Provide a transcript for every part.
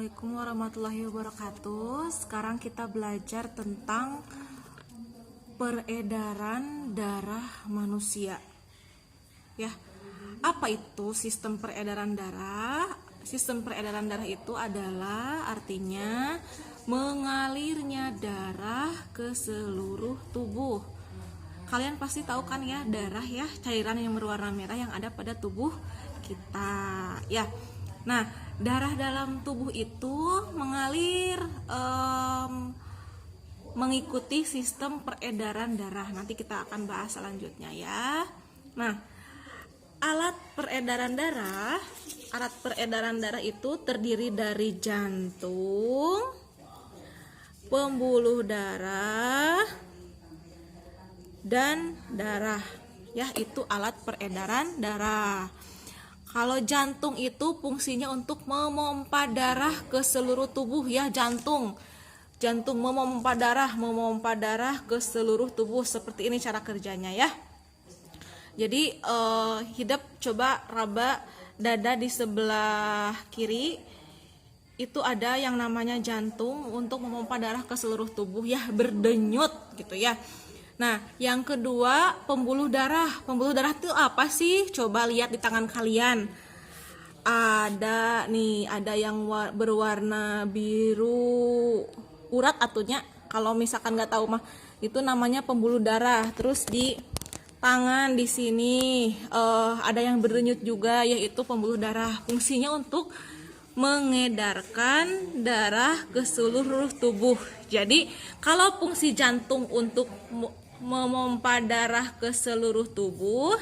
Assalamualaikum warahmatullahi wabarakatuh. Sekarang kita belajar tentang peredaran darah manusia. Ya, apa itu sistem peredaran darah? Sistem peredaran darah itu adalah artinya mengalirnya darah ke seluruh tubuh. Kalian pasti tahu kan ya, darah ya, cairan yang berwarna merah yang ada pada tubuh kita. Ya. Nah, darah dalam tubuh itu mengalir mengikuti sistem peredaran darah. Nanti kita akan bahas selanjutnya ya. Nah, alat peredaran darah itu terdiri dari jantung, pembuluh darah, dan darah. Ya, itu alat peredaran darah. Kalau jantung itu fungsinya untuk memompa darah ke seluruh tubuh ya, jantung memompa darah ke seluruh tubuh. Seperti ini cara kerjanya ya. Jadi hidap coba raba dada di sebelah kiri, itu ada yang namanya jantung untuk memompa darah ke seluruh tubuh ya, berdenyut gitu ya. Nah, yang kedua pembuluh darah. Pembuluh darah itu apa sih? Coba lihat di tangan kalian. Ada nih, ada yang berwarna biru urat atunya. Kalau misalkan nggak tahu mah, itu namanya pembuluh darah. Terus di tangan di sini ada yang berdenyut juga, yaitu pembuluh darah. Fungsinya untuk mengedarkan darah ke seluruh tubuh. Jadi kalau fungsi jantung untuk memompa darah ke seluruh tubuh,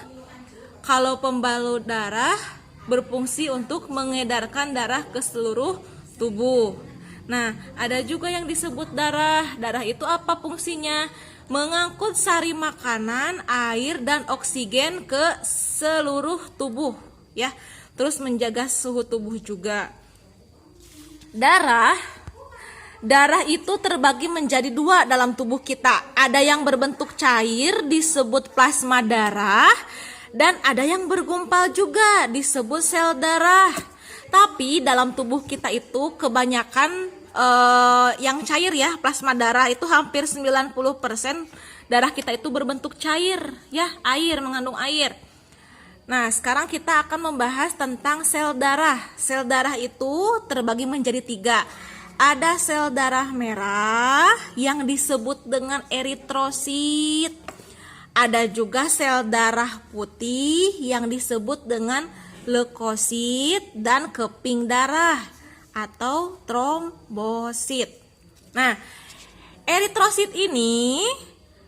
kalau pembuluh darah berfungsi untuk mengedarkan darah ke seluruh tubuh. Nah, ada juga yang disebut darah. Darah itu apa fungsinya? Mengangkut sari makanan, air, dan oksigen ke seluruh tubuh ya. Terus menjaga suhu tubuh juga. Darah itu terbagi menjadi dua dalam tubuh kita. Ada yang berbentuk cair disebut plasma darah, dan ada yang bergumpal juga disebut sel darah. Tapi dalam tubuh kita itu kebanyakan yang cair ya, plasma darah itu hampir 90% darah kita itu berbentuk cair ya, air, mengandung air. Nah, sekarang kita akan membahas tentang sel darah. Sel darah itu terbagi menjadi 3. Ada sel darah merah yang disebut dengan eritrosit. Ada juga sel darah putih yang disebut dengan leukosit dan keping darah atau trombosit. Nah, eritrosit ini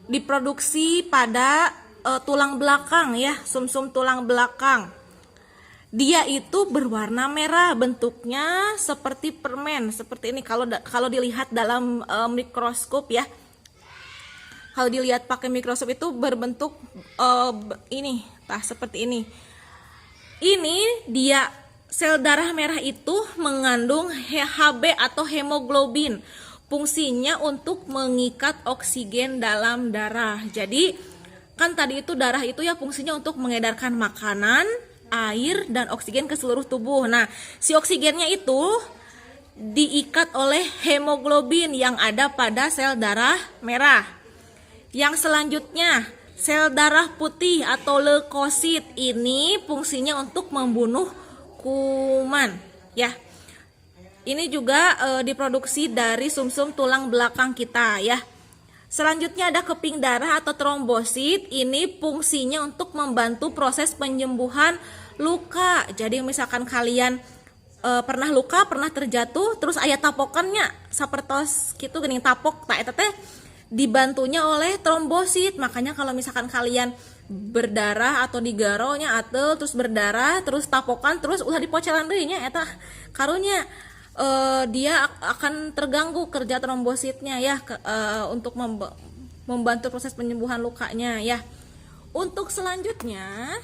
diproduksi pada tulang belakang ya, sumsum tulang belakang. Dia itu berwarna merah, bentuknya seperti permen, seperti ini kalau dilihat dalam mikroskop ya. Kalau dilihat pakai mikroskop itu berbentuk ini, seperti ini. Ini dia, sel darah merah itu mengandung Hb atau hemoglobin. Fungsinya untuk mengikat oksigen dalam darah. Jadi kan tadi itu darah itu ya fungsinya untuk mengedarkan makanan, air, dan oksigen ke seluruh tubuh. Nah, si oksigennya itu diikat oleh hemoglobin yang ada pada sel darah merah. Yang selanjutnya, sel darah putih atau leukosit ini fungsinya untuk membunuh kuman ya. Ini juga diproduksi dari sumsum tulang belakang kita ya. Selanjutnya ada keping darah atau trombosit. Ini fungsinya untuk membantu proses penyembuhan luka. Jadi misalkan kalian pernah luka, pernah terjatuh, terus aya tapokannya sapertos gitu geuning tapok, eta teh dibantunya oleh trombosit. Makanya kalau misalkan kalian berdarah atau digaronya atau terus berdarah, terus tapokan, terus ulah dipocelan deui nya eta karunya dia akan terganggu kerja trombositnya ya, untuk membantu proses penyembuhan lukanya ya. Untuk selanjutnya